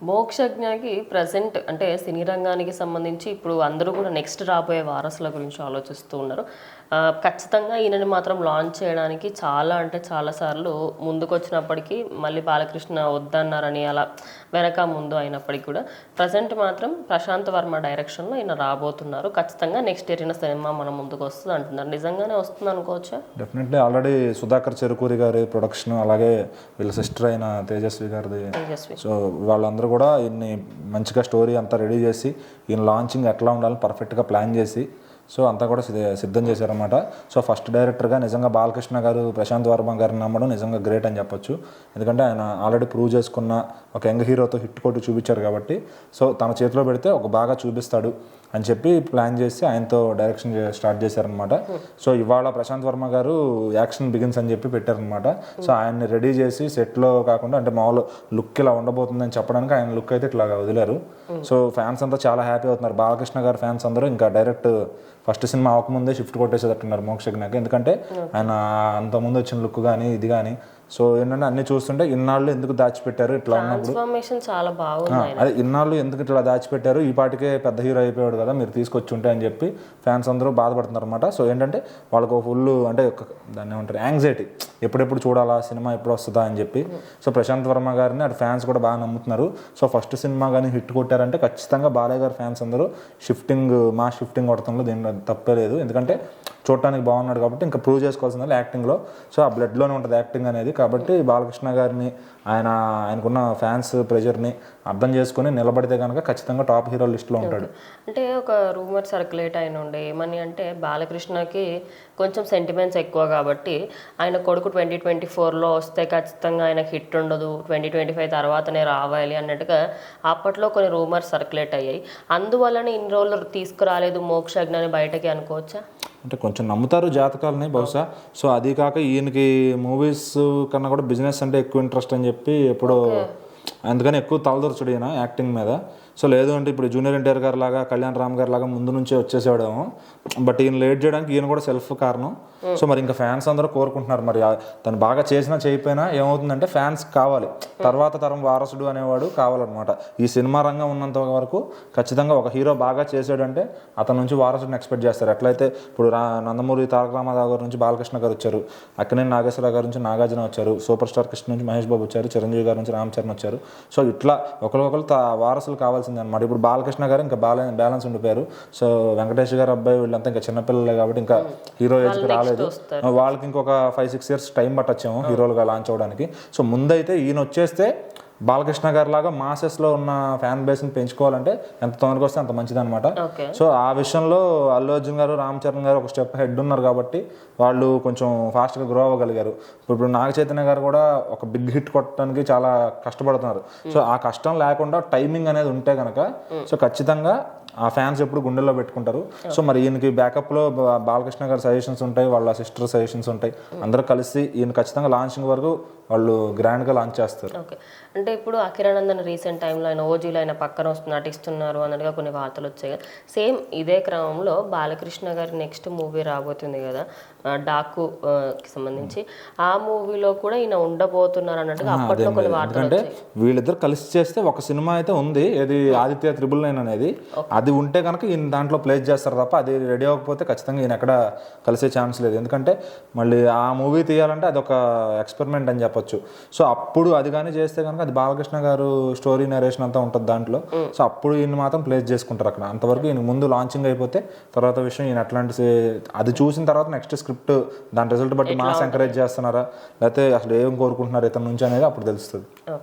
మోక్షజ్ఞకి present అంటే సినీ రంగానికి సంబంధించి ఇప్పుడు అందరూ కూడా నెక్స్ట్ రాబోయే వారసుల గురించి ఆలోచిస్తూ ఉన్నారు. ఖచ్చితంగా ఈయనని మాత్రం లాంచ్ చేయడానికి చాలా అంటే చాలా సార్లు ముందుకు వచ్చినప్పటికీ మళ్ళీ బాలకృష్ణ వద్దన్నారని అలా వెనక ముందు అయినప్పటికీ కూడా ప్రజెంట్ మాత్రం ప్రశాంత్ వర్మ డైరెక్షన్లో ఈయన రాబోతున్నారు. ఖచ్చితంగా నెక్స్ట్ ఇయర్ ఈయన సినిమా మన ముందుకు వస్తుంది అంటున్నారు. నిజంగానే వస్తుంది అనుకోవచ్చా? డెఫినెట్లీ ఆల్రెడీ సుధాకర్ చెరుకూరి గారి ప్రొడక్షన్, అలాగే వీళ్ళ సిస్టర్ అయిన తేజస్వి గారిది. సో వాళ్ళందరూ కూడా ఈయన్ని మంచిగా స్టోరీ అంతా రెడీ చేసి ఈయన లాంచింగ్ ఎట్లా ఉండాలని పర్ఫెక్ట్గా ప్లాన్ చేసి సో అంతా కూడా సిద్ధం చేశారన్నమాట. సో ఫస్ట్ డైరెక్టర్గా నిజంగా బాలకృష్ణ గారు ప్రశాంత్ వర్మ గారిని నమ్మడం నిజంగా గ్రేట్ అని చెప్పొచ్చు. ఎందుకంటే ఆయన ఆల్రెడీ ప్రూవ్ చేసుకున్న ఒక యంగ్ హీరోతో హిట్ కొట్టి చూపించారు కాబట్టి సో తన చేతిలో పెడితే ఒక బాగా చూపిస్తాడు అని చెప్పి ప్లాన్ చేసి ఆయనతో డైరెక్షన్ స్టార్ట్ చేశారనమాట. సో ఇవాళ ప్రశాంత్ వర్మ గారు యాక్షన్ బిగిన్స్ అని చెప్పి పెట్టారనమాట. సో ఆయన్ని రెడీ చేసి సెట్లో కాకుండా అంటే మామూలు లుక్ ఇలా ఉండబోతుందని చెప్పడానికి ఆయన లుక్ అయితే ఇట్లా వదిలేరు. సో ఫ్యాన్స్ అంతా చాలా హ్యాపీ అవుతున్నారు. బాలకృష్ణ గారి ఫ్యాన్స్ అందరూ ఇంకా డైరెక్ట్ ఫస్ట్ సినిమా అవ్వకముందే షిఫ్ట్ కొట్టేసేటట్టున్నారు మోక్షజ్ఞకి. ఎందుకంటే ఆయన అంతకుముందు వచ్చిన లుక్ కానీ ఇది కానీ సో ఏంటంటే అన్ని చూస్తుంటే ఇన్నాళ్ళు ఎందుకు దాచిపెట్టారు ఇట్లా ఉన్నప్పుడు చాలా బాగుంది. అదే ఇన్నాళ్ళు ఎందుకు ఇట్లా దాచిపెట్టారు, ఈ పాటికే పెద్ద హీరో అయిపోయాడు కదా మీరు తీసుకొచ్చి ఉంటే అని చెప్పి ఫ్యాన్స్ అందరూ బాధపడుతున్నారు అనమాట. సో ఏంటంటే వాళ్ళకు ఫుల్ అంటే దాన్ని ఏమంటారు యాంగ్జైటీ, ఎప్పుడెప్పుడు చూడాలా సినిమా ఎప్పుడు వస్తుందా అని చెప్పి. సో ప్రశాంత్ వర్మ గారిని అటు ఫ్యాన్స్ కూడా బాగా నమ్ముతున్నారు. సో ఫస్ట్ సినిమా కానీ హిట్ కొట్టారంటే ఖచ్చితంగా బాలయ్య గారి ఫ్యాన్స్ అందరూ మా షిఫ్టింగ్ కొడతంలో దీంట్లో తప్పే లేదు. ఎందుకంటే చూడటానికి బాగున్నాడు కాబట్టి ఇంకా ప్రూవ్ చేసుకోవాల్సింది యాక్టింగ్లో. సో ఆ బ్లడ్లోనే ఉంటుంది యాక్టింగ్ అనేది. కాబట్టి బాలకృష్ణ గారిని ఆయనకున్న ఫ్యాన్స్ ప్రెషర్ని అర్థం చేసుకుని నిలబడితే కనుక ఖచ్చితంగా టాప్ హీరో లిస్ట్లో ఉంటాడు. అంటే ఒక రూమర్ సర్క్యులేట్ అయిన ఉండే ఏమని అంటే బాలకృష్ణకి కొంచెం సెంటిమెంట్స్ ఎక్కువ కాబట్టి ఆయన కొడుకు 2024లో వస్తే ఖచ్చితంగా ఆయనకు హిట్ ఉండదు, 2025 తర్వాతనే రావాలి అన్నట్టుగా అప్పట్లో కొన్ని రూమర్స్ సర్క్యులేట్ అయ్యాయి. అందువల్లనే ఇన్ని రోజులు తీసుకురాలేదు మోక్షజ్ఞని బయటకి అనుకోవచ్చా? అంటే కొంచెం నమ్ముతారు జాతకాలని బహుశా. సో అది కాక ఈయనకి మూవీస్ కన్నా కూడా బిజినెస్ అంటే ఎక్కువ ఇంట్రెస్ట్ అని చెప్పి ఎప్పుడో అందుకని ఎక్కువ తలదొరచుడు ఈయన యాక్టింగ్ మీద. సో లేదు అంటే ఇప్పుడు జూనియర్ ఎన్టీఆర్ గారి లాగా కళ్యాణ్ రామ్ గారి లాగా ముందు నుంచే వచ్చేసేవాడేమో. బట్ ఈయన లేట్ చేయడానికి ఈయన కూడా సెల్ఫ్ కారణం. సో మరి ఇంకా ఫ్యాన్స్ అందరూ కోరుకుంటున్నారు. మరి తను బాగా చేసినా చేయకపోయినా ఏమవుతుందంటే ఫ్యాన్స్ కావాలి, తర్వాత తరం వారసుడు అనేవాడు కావాలన్నమాట. ఈ సినిమా రంగం ఉన్నంత వరకు ఖచ్చితంగా ఒక హీరో బాగా చేసాడంటే అతని నుంచి వారసుడిని ఎక్స్పెక్ట్ చేస్తారు. ఎట్లయితే ఇప్పుడు నందమూరి తారక రామారావు గారి నుంచి బాలకృష్ణ గారు వచ్చారు, అక్కినేని నాగేశ్వరరావు గారి నుంచి నాగార్జున వచ్చారు, సూపర్ స్టార్ కృష్ణ నుంచి మహేష్ బాబు వచ్చారు, చిరంజీవి గారి నుంచి రామ్ చరణ్ వచ్చారు. సో ఇట్లా ఒకరికొకరు వారసులు కావాల్సిందే అనమాట. ఇప్పుడు బాలకృష్ణ గారు ఇంకా బ్యాలెన్స్ ఉండిపోయారు. సో వెంకటేష్ గారు అబ్బాయి వీళ్ళంతా ఇంకా చిన్నపిల్లలే కాబట్టి ఇంకా హీరో ఏజ్కి రాలేదు. వాళ్ళకి ఇంకొక 5-6 years టైం పట్టొచ్చాము హీరోలుగా లాంచ్ అవ్వడానికి. సో ముందైతే ఈయన వచ్చేస్తే బాలకృష్ణ గారి లాగా మాసెస్లో ఉన్న ఫ్యాన్ బేస్ని పెంచుకోవాలంటే ఎంత తొందరగా వస్తే అంత మంచిది అనమాట. సో ఆ విషయంలో అల్లు అర్జున్ గారు, రామ్ చరణ్ గారు ఒక స్టెప్ హెడ్ ఉన్నారు కాబట్టి వాళ్ళు కొంచెం ఫాస్ట్గా గ్రో అవ్వగలిగారు. ఇప్పుడు నాగ చైతన్య గారు కూడా ఒక బిగ్ హిట్ కొట్టడానికి చాలా కష్టపడుతున్నారు. సో ఆ కష్టం లేకుండా టైమింగ్ అనేది ఉంటే కనుక సో ఖచ్చితంగా ఆ ఫ్యాన్స్ ఎప్పుడు గుండెల్లో పెట్టుకుంటారు. సో మరి ఈయనకి బ్యాకప్లో బాలకృష్ణ గారి సజెషన్స్ ఉంటాయి, వాళ్ళ సిస్టర్ సజెషన్స్ ఉంటాయి. అందరూ కలిసి ఈయన ఖచ్చితంగా లాంచింగ్ వరకు వాళ్ళు గ్రాండ్గా లాంచ్ చేస్తారు. ఓకే, అంటే ఇప్పుడు అఖిరానందన్ రీసెంట్ టైంలో ఆయన ఓజీలో ఆయన పక్కన నటిస్తున్నారు అన్నట్టుగా కొన్ని వార్తలు వచ్చాయి కదా. సేమ్ ఇదే క్రమంలో బాలకృష్ణ గారి నెక్స్ట్ మూవీ రాబోతుంది కదా డాకు కి సంబంధించి, ఆ మూవీలో కూడా ఈయన ఉండబోతున్నారు అన్నట్టుగా అప్పట్లో కొన్ని వార్తలు వచ్చాయి. వీళ్ళిద్దరు కలిసి చేస్తే ఒక సినిమా అయితే ఉంది, ఏది ఆదిత్య 999 అనేది. అది ఉంటే కనుక ఈయన దాంట్లో ప్లేస్ చేస్తారు తప్ప అది రెడీ అవ్వకపోతే ఖచ్చితంగా ఈయన ఎక్కడ కలిసే ఛాన్స్ లేదు. ఎందుకంటే మళ్ళీ ఆ మూవీ తీయాలంటే అది ఒక ఎక్స్పెరిమెంట్ అని చెప్పొచ్చు. సో అప్పుడు అది కానీ చేస్తే కనుక అది బాలకృష్ణ గారు స్టోరీ నరేషన్ అంతా ఉంటుంది దాంట్లో. సో అప్పుడు ఈయన మాత్రం ప్లేస్ చేసుకుంటారు అక్కడ. అంతవరకు ఈయన ముందు లాంచింగ్ అయిపోతే తర్వాత విషయం ఈయన అట్లాంటి అది చూసిన తర్వాత నెక్స్ట్ స్క్రిప్ట్ దాని రిజల్ట్ బట్టి మాస్ ఎంకరేజ్ చేస్తున్నారా లేకపోతే అసలు ఏం కోరుకుంటున్నారు ఇతని నుంచి అనేది అప్పుడు తెలుస్తుంది. ఓకే.